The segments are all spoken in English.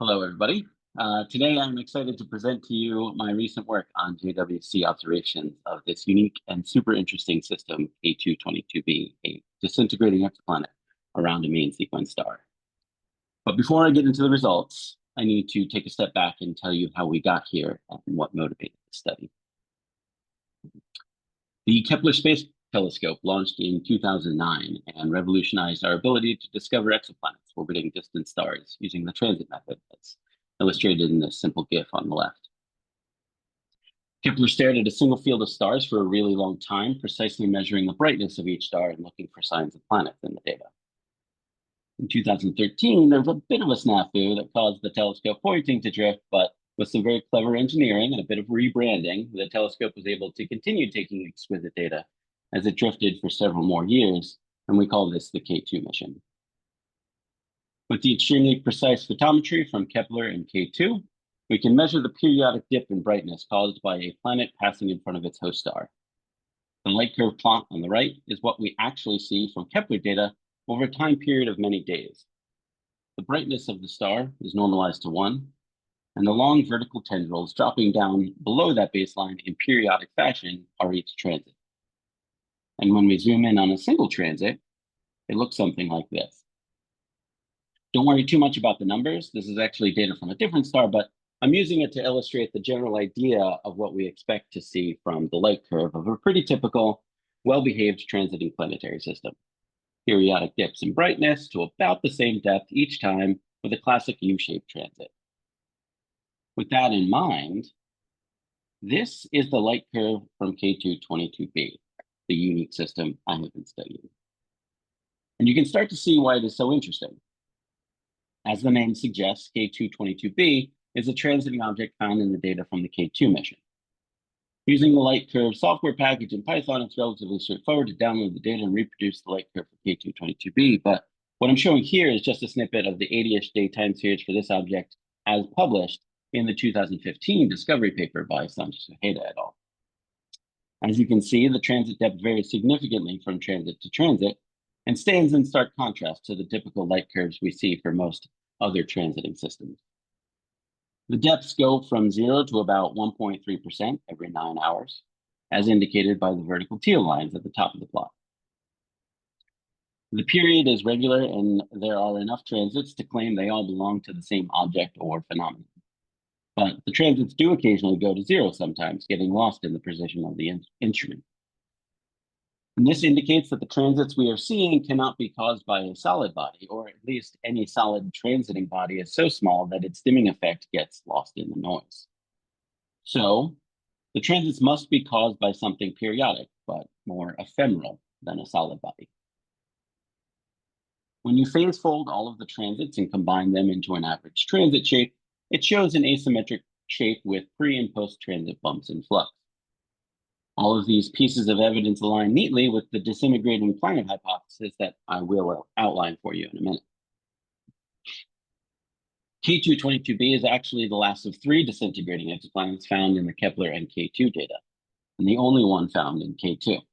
Hello, everybody. Today, I'm excited to present to you my recent work on JWST observations of this unique and super interesting system, K2-22b, a disintegrating exoplanet around a main sequence star. But before I get into the results, I need to take a step back and tell you how we got here and what motivated the study. The Kepler Space Telescope launched in 2009 and revolutionized our ability to discover exoplanets orbiting distant stars using the transit method that's illustrated in this simple GIF on the left. Kepler stared at a single field of stars for a really long time, precisely measuring the brightness of each star and looking for signs of planets in the data. In 2013, there was a bit of a snafu that caused the telescope pointing to drift, but with some very clever engineering and a bit of rebranding, the telescope was able to continue taking exquisite data as it drifted for several more years, and we call this the K2 mission. With the extremely precise photometry from Kepler and K2, we can measure the periodic dip in brightness caused by a planet passing in front of its host star. The light curve plot on the right is what we actually see from Kepler data over a time period of many days. The brightness of the star is normalized to 1, and the long vertical tendrils dropping down below that baseline in periodic fashion are each transit. And when we zoom in on a single transit, it looks something like this. Don't worry too much about the numbers. This is actually data from a different star, but I'm using it to illustrate the general idea of what we expect to see from the light curve of a pretty typical, well-behaved transiting planetary system. Periodic dips in brightness to about the same depth each time with a classic U-shaped transit. With that in mind, this is the light curve from K2-22b, the unique system I have been studying. And you can start to see why it is so interesting. As the name suggests, K2-22b is a transiting object found in the data from the K2 mission. Using the light curve software package in Python, it's relatively straightforward to download the data and reproduce the light curve for K2-22b, but what I'm showing here is just a snippet of the 80-ish day time series for this object as published in the 2015 discovery paper by Sanjay et al. As you can see, the transit depth varies significantly from transit to transit and stands in stark contrast to the typical light curves we see for most other transiting systems. The depths go from 0 to about 1.3% every 9 hours, as indicated by the vertical teal lines at the top of the plot. The period is regular, and there are enough transits to claim they all belong to the same object or phenomenon. But the transits do occasionally go to 0 sometimes, getting lost in the precision of the instrument. And this indicates that the transits we are seeing cannot be caused by a solid body, or at least any solid transiting body is so small that its dimming effect gets lost in the noise. So, the transits must be caused by something periodic, but more ephemeral than a solid body. When you phase fold all of the transits and combine them into an average transit shape, it shows an asymmetric shape with pre- and post-transit bumps in flux. All of these pieces of evidence align neatly with the disintegrating planet hypothesis that I will outline for you in a minute. K2-22b is actually the last of 3 disintegrating exoplanets found in the Kepler and K2 data, and the only one found in K2.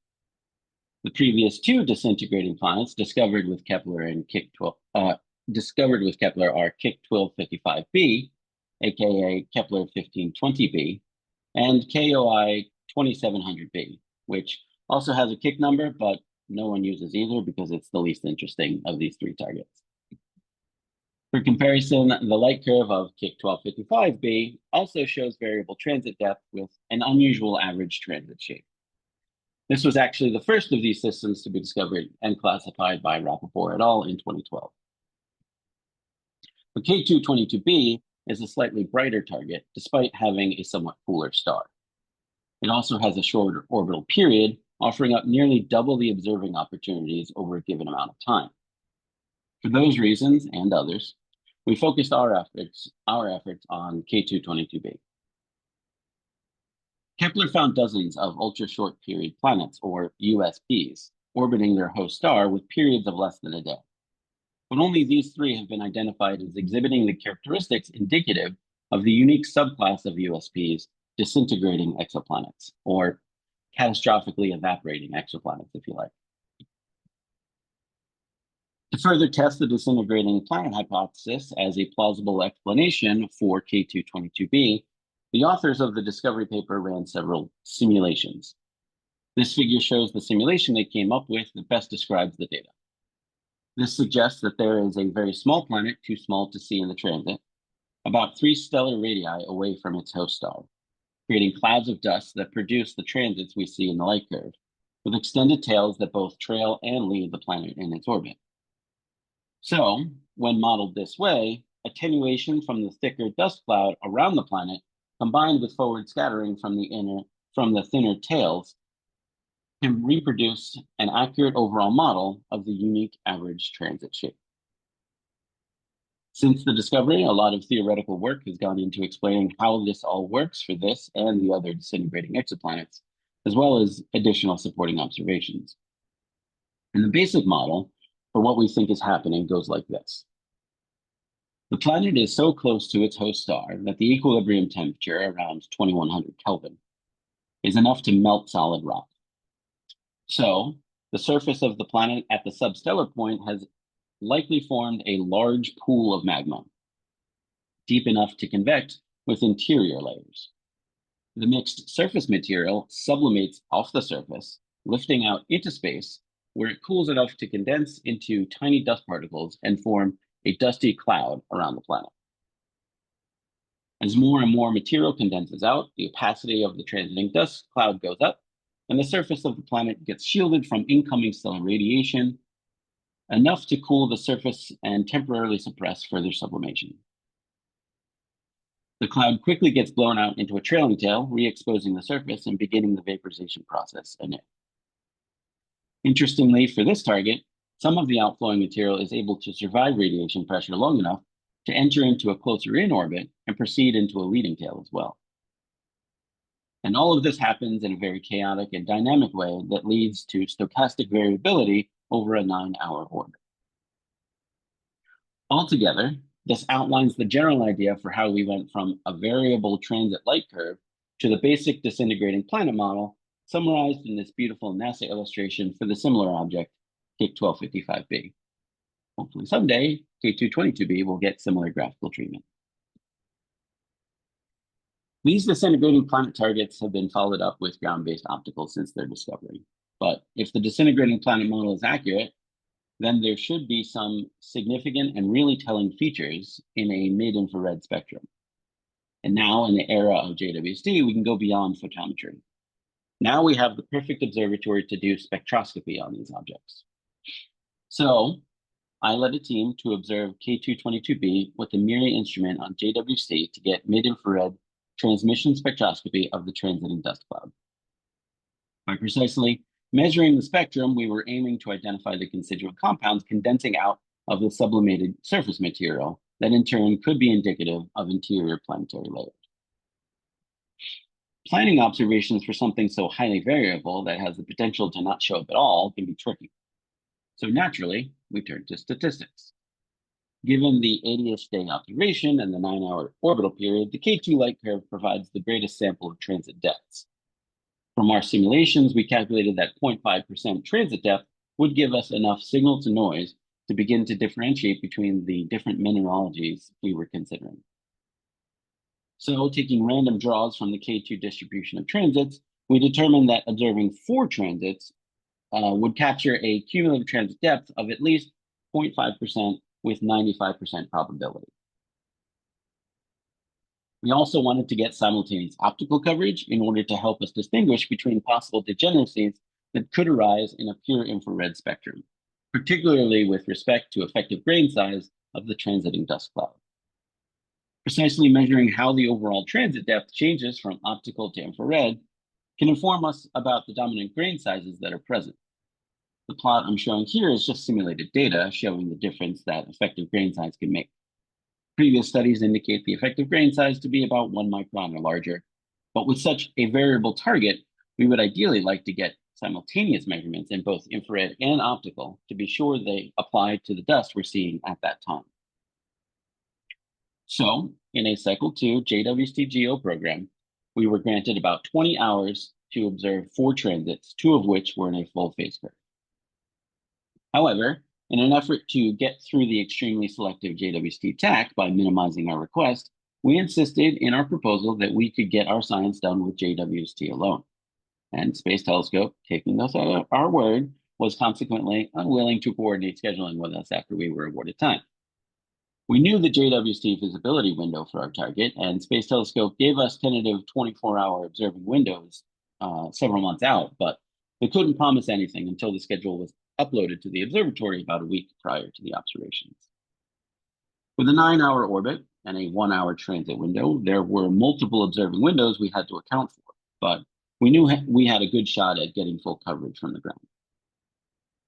The previous 2 disintegrating planets discovered with Kepler and are K1255b, aka Kepler 1520b, and KOI-2700b, which also has a kick number, but no one uses either because it's the least interesting of these 3 targets. For comparison, the light curve of K1255b also shows variable transit depth with an unusual average transit shape. This was actually the first of these systems to be discovered and classified by Rappaport et al. In 2012. The K2-22b is a slightly brighter target, despite having a somewhat cooler star. It also has a shorter orbital period, offering up nearly double the observing opportunities over a given amount of time. For those reasons and others, we focused our efforts on K2-22b. Kepler found dozens of ultra-short period planets, or USPs, orbiting their host star with periods of less than a day. But only these 3 have been identified as exhibiting the characteristics indicative of the unique subclass of USPs, disintegrating exoplanets, or catastrophically evaporating exoplanets, if you like. To further test the disintegrating planet hypothesis as a plausible explanation for K2-22b, the authors of the discovery paper ran several simulations. This figure shows the simulation they came up with that best describes the data. This suggests that there is a very small planet, too small to see in the transit, about 3 stellar radii away from its host star, creating clouds of dust that produce the transits we see in the light curve, with extended tails that both trail and lead the planet in its orbit. So, when modeled this way, attenuation from the thicker dust cloud around the planet, combined with forward scattering from the thinner tails, can reproduce an accurate overall model of the unique average transit shape. Since the discovery, a lot of theoretical work has gone into explaining how this all works for this and the other disintegrating exoplanets, as well as additional supporting observations. And the basic model for what we think is happening goes like this. The planet is so close to its host star that the equilibrium temperature, around 2100 Kelvin, is enough to melt solid rock. So, the surface of the planet at the substellar point has likely formed a large pool of magma, deep enough to convect with interior layers. The mixed surface material sublimates off the surface, lifting out into space, where it cools enough to condense into tiny dust particles and form a dusty cloud around the planet. As more and more material condenses out, the opacity of the transiting dust cloud goes up, and the surface of the planet gets shielded from incoming stellar radiation, enough to cool the surface and temporarily suppress further sublimation. The cloud quickly gets blown out into a trailing tail, re-exposing the surface and beginning the vaporization process anew. Interestingly, for this target, some of the outflowing material is able to survive radiation pressure long enough to enter into a closer in orbit and proceed into a leading tail as well. And all of this happens in a very chaotic and dynamic way that leads to stochastic variability over a 9-hour orbit. Altogether, this outlines the general idea for how we went from a variable transit light curve to the basic disintegrating planet model summarized in this beautiful NASA illustration for the similar object, K2-22b. Hopefully someday, K2-22b will get similar graphical treatment. These disintegrating planet targets have been followed up with ground-based optical since their discovery. But if the disintegrating planet model is accurate, then there should be some significant and really telling features in a mid-infrared spectrum. And now, in the era of JWST, we can go beyond photometry. Now we have the perfect observatory to do spectroscopy on these objects. So I led a team to observe K2-22b with a MIRI instrument on JWST to get mid-infrared transmission spectroscopy of the transiting dust cloud. By precisely measuring the spectrum, we were aiming to identify the constituent compounds condensing out of the sublimated surface material that in turn could be indicative of interior planetary layers. Planning observations for something so highly variable that has the potential to not show up at all can be tricky. So naturally, we turned to statistics. Given the 80-ish day observation and the 9-hour orbital period, the K2 light curve provides the greatest sample of transit depths. From our simulations, we calculated that 0.5% transit depth would give us enough signal to noise to begin to differentiate between the different mineralogies we were considering. So, taking random draws from the K2 distribution of transits, we determined that observing 4 transits would capture a cumulative transit depth of at least 0.5% with 95% probability. We also wanted to get simultaneous optical coverage in order to help us distinguish between possible degeneracies that could arise in a pure infrared spectrum, particularly with respect to effective grain size of the transiting dust cloud. Precisely measuring how the overall transit depth changes from optical to infrared can inform us about the dominant grain sizes that are present. The plot I'm showing here is just simulated data showing the difference that effective grain size can make. Previous studies indicate the effective grain size to be about 1 micron or larger, but with such a variable target, we would ideally like to get simultaneous measurements in both infrared and optical to be sure they apply to the dust we're seeing at that time. So, in a Cycle 2 JWST GEO program, we were granted about 20 hours to observe 4 transits, 2 of which were in a full phase curve. However, In an effort to get through the extremely selective JWST TAC by minimizing our request, we insisted in our proposal that we could get our science done with JWST alone. And Space Telescope, taking us at our word, was consequently unwilling to coordinate scheduling with us after we were awarded time. We knew the JWST visibility window for our target, and Space Telescope gave us tentative 24-hour observing windows several months out, but they couldn't promise anything until the schedule was uploaded to the observatory about a week prior to the observations. With a 9-hour orbit and a 1-hour transit window, there were multiple observing windows we had to account for, but we knew we had a good shot at getting full coverage from the ground.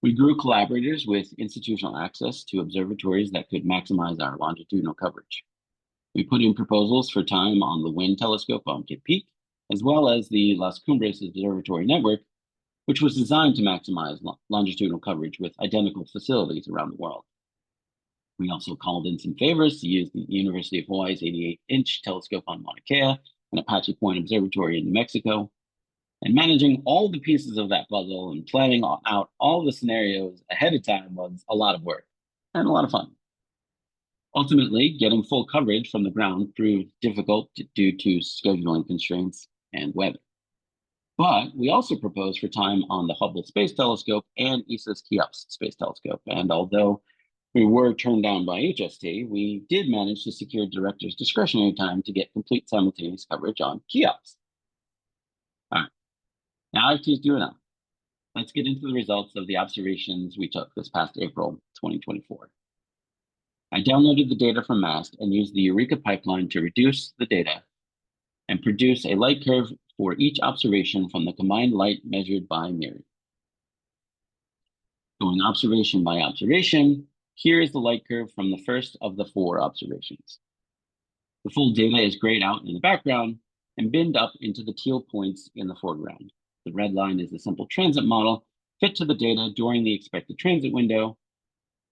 We grew collaborators with institutional access to observatories that could maximize our longitudinal coverage. We put in proposals for time on the Wind telescope on Kitt Peak, as well as the Las Cumbres Observatory Network, which was designed to maximize longitudinal coverage with identical facilities around the world. We also called in some favors to use the University of Hawaii's 88-inch telescope on Mauna Kea and Apache Point Observatory in New Mexico. And managing all the pieces of that puzzle and planning out all the scenarios ahead of time was a lot of work and a lot of fun. Ultimately, getting full coverage from the ground proved difficult due to scheduling constraints and weather. But we also proposed for time on the Hubble Space Telescope and ESA's Cheops Space Telescope. And although we were turned down by HST, we did manage to secure director's discretionary time to get complete simultaneous coverage on Cheops. All right, now I've teased you enough. Let's get into the results of the observations we took this past April 2024. I downloaded the data from MAST and used the Eureka pipeline to reduce the data and produce a light curve for each observation from the combined light measured by MIRI. Going observation by observation, here is the light curve from the first of the 4 observations. The full data is grayed out in the background and binned up into the teal points in the foreground. The red line is the simple transit model fit to the data during the expected transit window,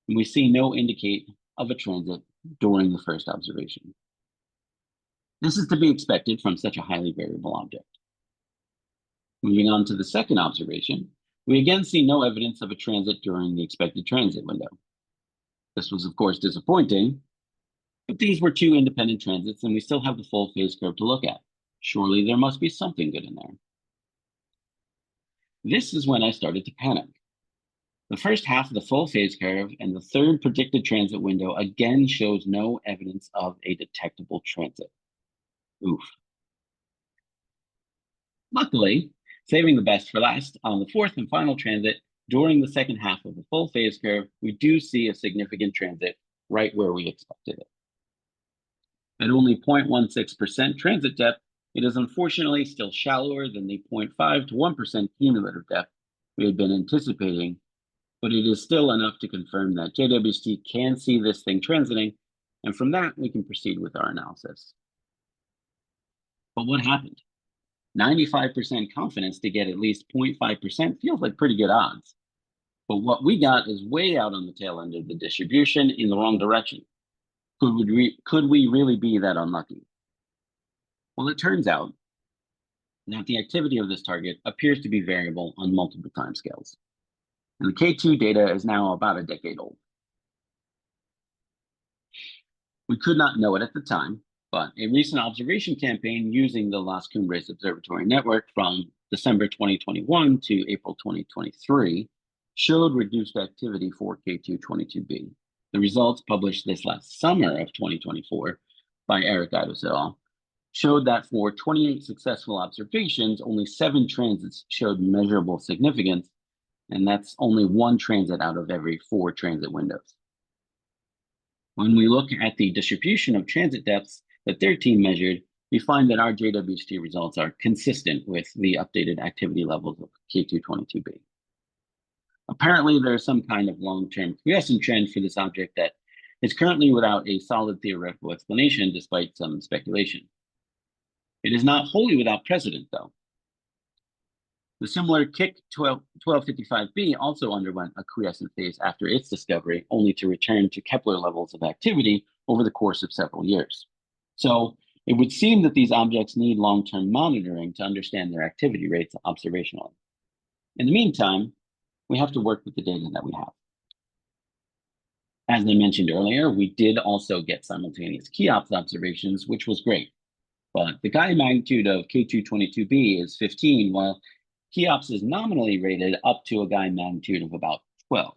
and we see no indicate of a transit during the first observation. This is to be expected from such a highly variable object. Moving on to the second observation, we again see no evidence of a transit during the expected transit window. This was, of course, disappointing, but these were 2 independent transits and we still have the full phase curve to look at. Surely there must be something good in there. This is when I started to panic. The first half of the full phase curve and the third predicted transit window again shows no evidence of a detectable transit. Oof. Luckily, saving the best for last, on the 4th and final transit, during the second half of the full phase curve, we do see a significant transit right where we expected it. At only 0.16% transit depth, it is unfortunately still shallower than the 0.5 to 1% cumulative depth we had been anticipating, but it is still enough to confirm that JWST can see this thing transiting, and from that, we can proceed with our analysis. But what happened? 95% confidence to get at least 0.5% feels like pretty good odds. But what we got is way out on the tail end of the distribution in the wrong direction. Could we really be that unlucky? Well, it turns out that the activity of this target appears to be variable on multiple timescales. And the K2 data is now about a decade old. We could not know it at the time, but a recent observation campaign using the Las Cumbres Observatory Network from December 2021 to April 2023 showed reduced activity for K2-22b. The results published this last summer of 2024 by Eric Eidos et al. Showed that for 28 successful observations, only 7 transits showed measurable significance, and that's only 1 transit out of every 4 transit windows. When we look at the distribution of transit depths that their team measured, we find that our JWST results are consistent with the updated activity levels of K2-22b. Apparently, there is some kind of long-term quiescent trend for this object that is currently without a solid theoretical explanation despite some speculation. It is not wholly without precedent, though. The similar K2-1255b also underwent a quiescent phase after its discovery, only to return to Kepler levels of activity over the course of several years. So it would seem that these objects need long-term monitoring to understand their activity rates observationally. In the meantime, we have to work with the data that we have. As I mentioned earlier, we did also get simultaneous Cheops observations, which was great. But the Gaia magnitude of K2-22b is 15, while Cheops is nominally rated up to a Gaia magnitude of about 12.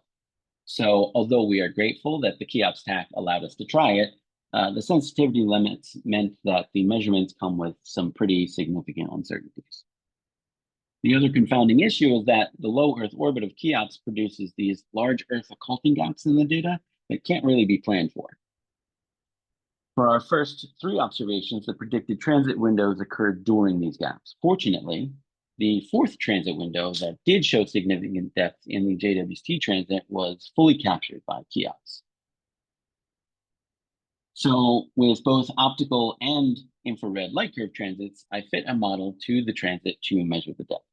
So although we are grateful that the Cheops TAC allowed us to try it, the sensitivity limits meant that the measurements come with some pretty significant uncertainties. The other confounding issue is that the low Earth orbit of Cheops produces these large Earth occulting gaps in the data that can't really be planned for. For our first 3 observations, the predicted transit windows occurred during these gaps. Fortunately, the 4th transit window that did show significant depth in the JWST transit was fully captured by Cheops. So with both optical and infrared light curve transits, I fit a model to the transit to measure the depth.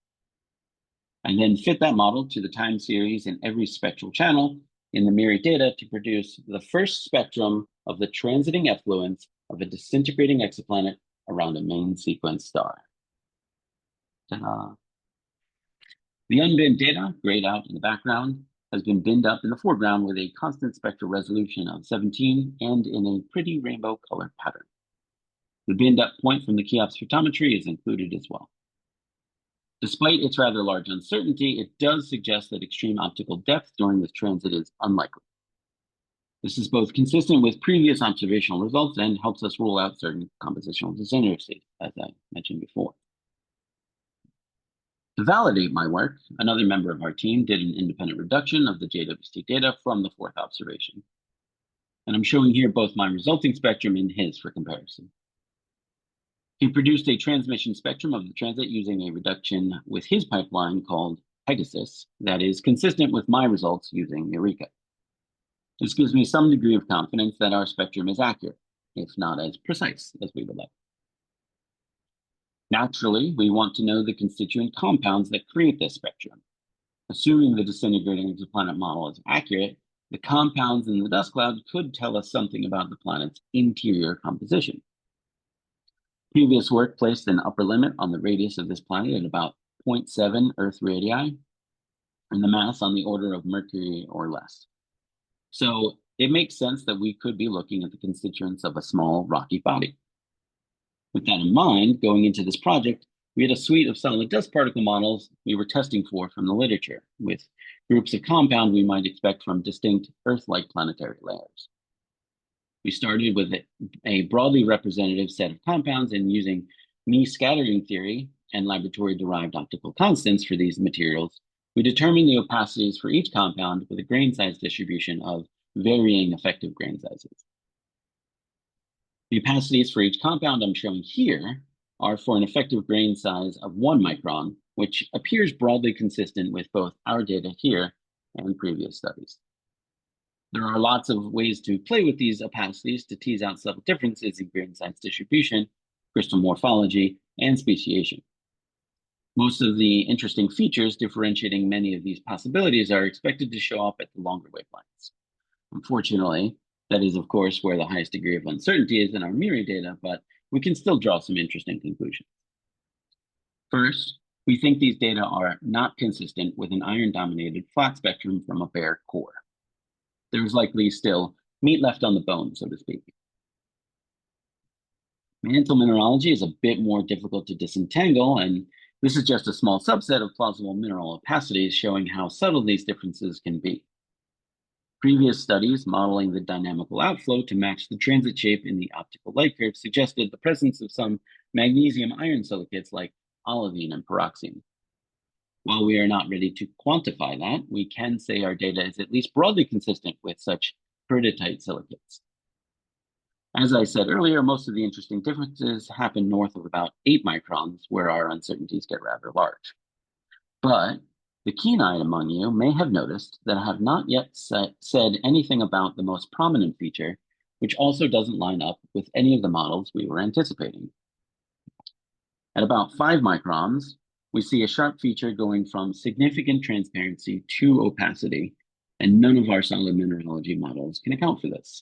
I then fit that model to the time series in every spectral channel in the MIRI data to produce the first spectrum of the transiting effluents of a disintegrating exoplanet around a main sequence star. Ta-da. The unbinned data, grayed out in the background, has been binned up in the foreground with a constant spectral resolution of 17 and in a pretty rainbow color pattern. The binned up point from the Cheops photometry is included as well. Despite its rather large uncertainty, it does suggest that extreme optical depth during this transit is unlikely. This is both consistent with previous observational results and helps us rule out certain compositional disintegracy, as I mentioned before. To validate my work, another member of our team did an independent reduction of the JWST data from the 4th observation. And I'm showing here both my resulting spectrum and his for comparison. He produced a transmission spectrum of the transit using a reduction with his pipeline called Pegasus that is consistent with my results using Eureka. This gives me some degree of confidence that our spectrum is accurate, if not as precise as we would like. Naturally, we want to know the constituent compounds that create this spectrum. Assuming the disintegrating exoplanet model is accurate, the compounds in the dust cloud could tell us something about the planet's interior composition. Previous work placed an upper limit on the radius of this planet at about 0.7 Earth radii, and the mass on the order of Mercury or less. So it makes sense that we could be looking at the constituents of a small rocky body. With that in mind, going into this project, we had a suite of solid dust particle models we were testing for from the literature, with groups of compound we might expect from distinct Earth-like planetary layers. We started with a broadly representative set of compounds, and using scattering theory and laboratory-derived optical constants for these materials, we determined the opacities for each compound with a grain size distribution of varying effective grain sizes. The opacities for each compound I'm showing here are for an effective grain size of 1 micron, which appears broadly consistent with both our data here and previous studies. There are lots of ways to play with these opacities to tease out subtle differences in grain size distribution, crystal morphology, and speciation. Most of the interesting features differentiating many of these possibilities are expected to show up at the longer wavelengths. Unfortunately, that is, of course, where the highest degree of uncertainty is in our MIRI data, but we can still draw some interesting conclusions. First, we think these data are not consistent with an iron-dominated flat spectrum from a bare core. There is likely still meat left on the bone, so to speak. Mantle mineralogy is a bit more difficult to disentangle, and this is just a small subset of plausible mineral opacities showing how subtle these differences can be. Previous studies modeling the dynamical outflow to match the transit shape in the optical light curve suggested the presence of some magnesium iron silicates like olivine and pyroxene. While we are not ready to quantify that, we can say our data is at least broadly consistent with such peridotite silicates. As I said earlier, most of the interesting differences happen north of about 8 microns, where our uncertainties get rather large. But the keen-eyed among you may have noticed that I have not yet said anything about the most prominent feature, which also doesn't line up with any of the models we were anticipating. At about 5 microns, we see a sharp feature going from significant transparency to opacity, and none of our solid mineralogy models can account for this.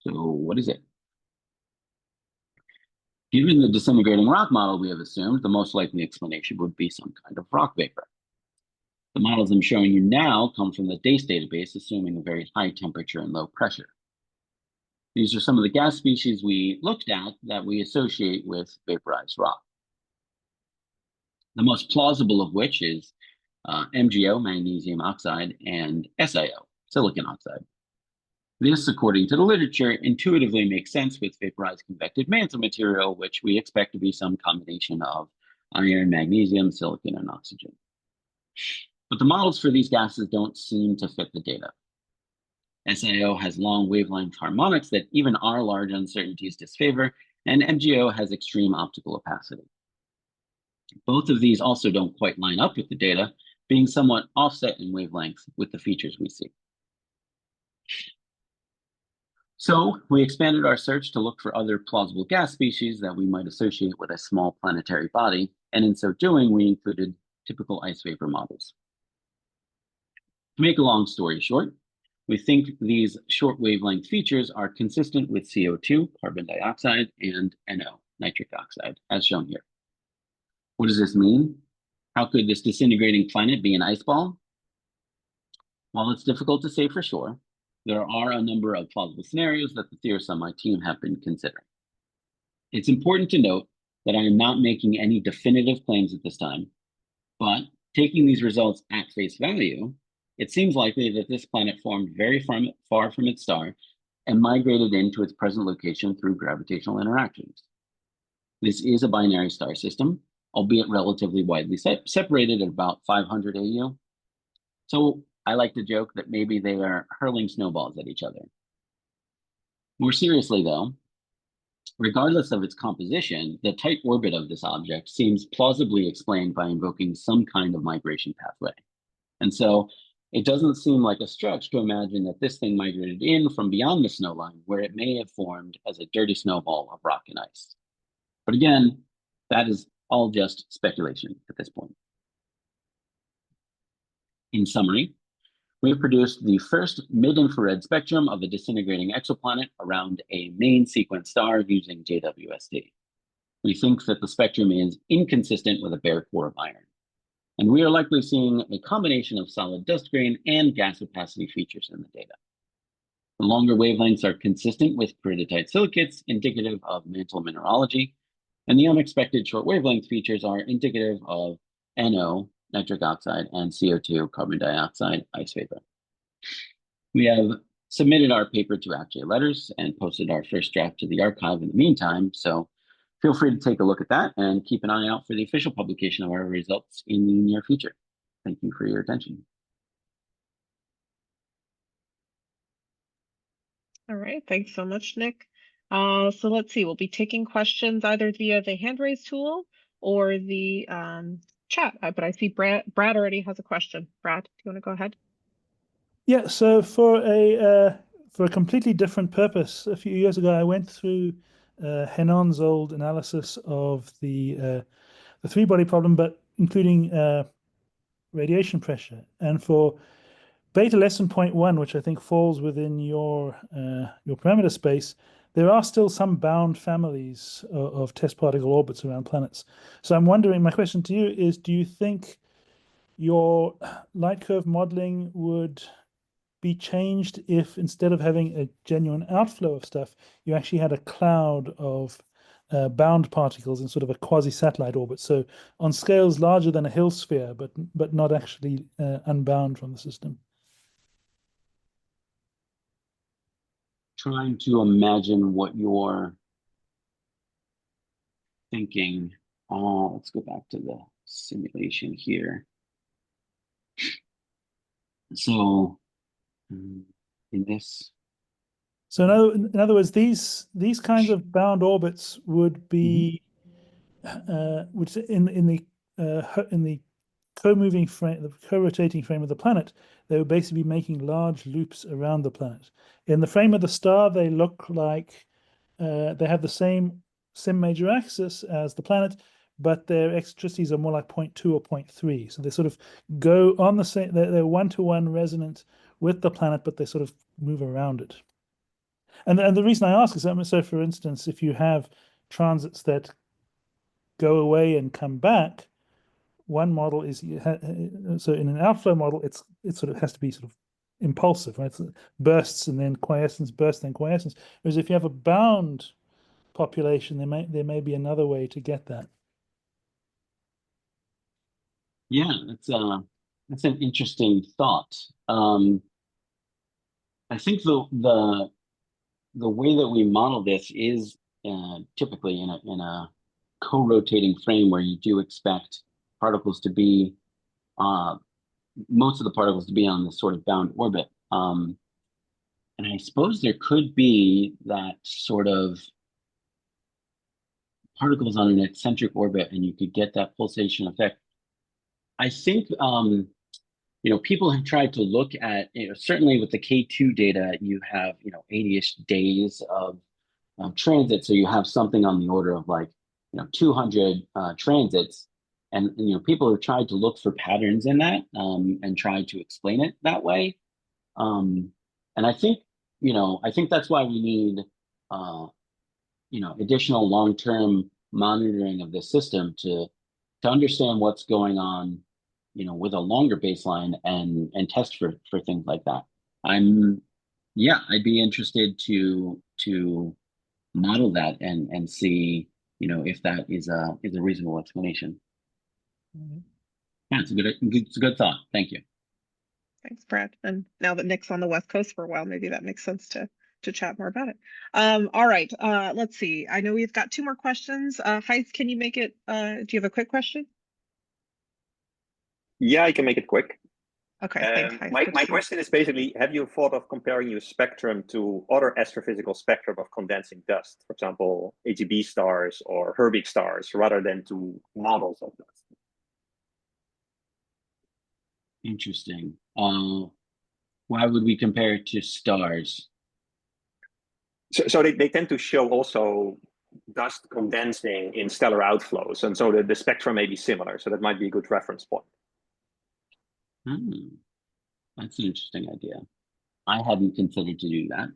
So what is it? Given the disintegrating rock model we have assumed, the most likely explanation would be some kind of rock vapor. The models I'm showing you now come from the DACE database, assuming a very high temperature and low pressure. These are some of the gas species we looked at that we associate with vaporized rock. The most plausible of which is MgO, magnesium oxide, and SiO, silicon oxide. This, according to the literature, intuitively makes sense with vaporized convective mantle material, which we expect to be some combination of iron, magnesium, silicon, and oxygen. But the models for these gases don't seem to fit the data. SiO has long wavelength harmonics that even our large uncertainties disfavor, and MgO has extreme optical opacity. Both of these also don't quite line up with the data, being somewhat offset in wavelength with the features we see. So we expanded our search to look for other plausible gas species that we might associate with a small planetary body, and in so doing, we included typical ice vapor models. To make a long story short, we think these short wavelength features are consistent with CO2, carbon dioxide, and NO, nitric oxide, as shown here. What does this mean? How could this disintegrating planet be an ice ball? While it's difficult to say for sure, there are a number of plausible scenarios that the theorists on my team have been considering. It's important to note that I am not making any definitive claims at this time, but taking these results at face value, it seems likely that this planet formed very far from its star and migrated into its present location through gravitational interactions. This is a binary star system, albeit relatively widely separated at about 500 AU. So I like to joke that maybe they are hurling snowballs at each other. More seriously, though, regardless of its composition, the tight orbit of this object seems plausibly explained by invoking some kind of migration pathway. And so it doesn't seem like a stretch to imagine that this thing migrated in from beyond the snow line, where it may have formed as a dirty snowball of rock and ice. But again, that is all just speculation at this point. In summary, we have produced the first mid-infrared spectrum of a disintegrating exoplanet around a main sequence star using JWST. We think that the spectrum is inconsistent with a bare core of iron, and we are likely seeing a combination of solid dust grain and gas opacity features in the data. The longer wavelengths are consistent with peridotite silicates, indicative of mantle mineralogy, and the unexpected short wavelength features are indicative of NO, nitric oxide, and CO2, carbon dioxide, ice vapor. We have submitted our paper to ACJ Letters and posted our first draft to the archive in the meantime, so feel free to take a look at that and keep an eye out for the official publication of our results in the near future. Thank you for your attention. All right, thanks so much, Nick. So let's see, we'll be taking questions either via the hand raise tool or the chat. But I see Brad already has a question. Brad, do you want to go ahead? Yeah, so for a completely different purpose, a few years ago, I went through Henon's old analysis of the three-body problem, but including radiation pressure. And for beta less than 0.1, which I think falls within your parameter space, there are still some bound families of test particle orbits around planets. So I'm wondering, my question to you is, do you think your light curve modeling would be changed if instead of having a genuine outflow of stuff, you actually had a cloud of bound particles in sort of a quasi-satellite orbit? So on scales larger than a Hill sphere, but not actually unbound from the system. Trying to imagine what you're thinking. Oh, let's go back to the simulation here. So in this. So in other words, these kinds of bound orbits would be which in the co-moving frame, the co-rotating frame of the planet, they would basically be making large loops around the planet. In the frame of the star, they look like they have the same major axis as the planet, but their eccentricities are more like 0.2 or 0.3. So they sort of go on the same, they're one-to-one resonant with the planet, but they sort of move around it. And the reason I ask is that, so for instance, if you have transits that go away and come back, one model is so in an outflow model, it sort of has to be sort of impulsive, right? So bursts and then quiescence, bursts then quiescence. Whereas if you have a bound population, there may be another way to get that. Yeah, that's an interesting thought. I think the way that we model this is typically in a co-rotating frame where you do expect particles to be most of the particles to be on this sort of bound orbit. And I suppose there could be that sort of particles on an eccentric orbit, and you could get that pulsation effect. I think people have tried to look at, certainly with the K2 data, you have 80-ish days of transit, so you have something on the order of like 200 transits, and people have tried to look for patterns in that and try to explain it that way. And I think that's why we need additional long-term monitoring of this system to understand what's going on with a longer baseline and test for things like that. I'd be interested to model that and see if that is a reasonable explanation. Mm-hmm. Yeah, it's a good thought. Thank you. Thanks, Brad. And now that Nick's on the West Coast for a while, maybe that makes sense to chat more about it. All right, let's see. I know we've got 2 more questions. Heitz, can you make it, do you have a quick question? Yeah, I can make it quick. Okay, thanks. My question is basically, have you thought of comparing your spectrum to other astrophysical spectrum of condensing dust, for example, AGB stars or Herbig stars, rather than to models of dust? Interesting. Why would we compare it to stars? So they tend to show also dust condensing in stellar outflows, and so the spectrum may be similar. So that might be a good reference point. That's an interesting idea. I hadn't considered to do that.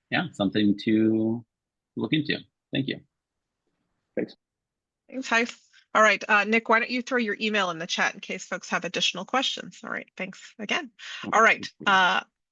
Yeah, something to look into. Thank you. Thanks. Thanks, Heitz. All right, Nick, why don't you throw your email in the chat in case folks have additional questions? All right, thanks again. All right,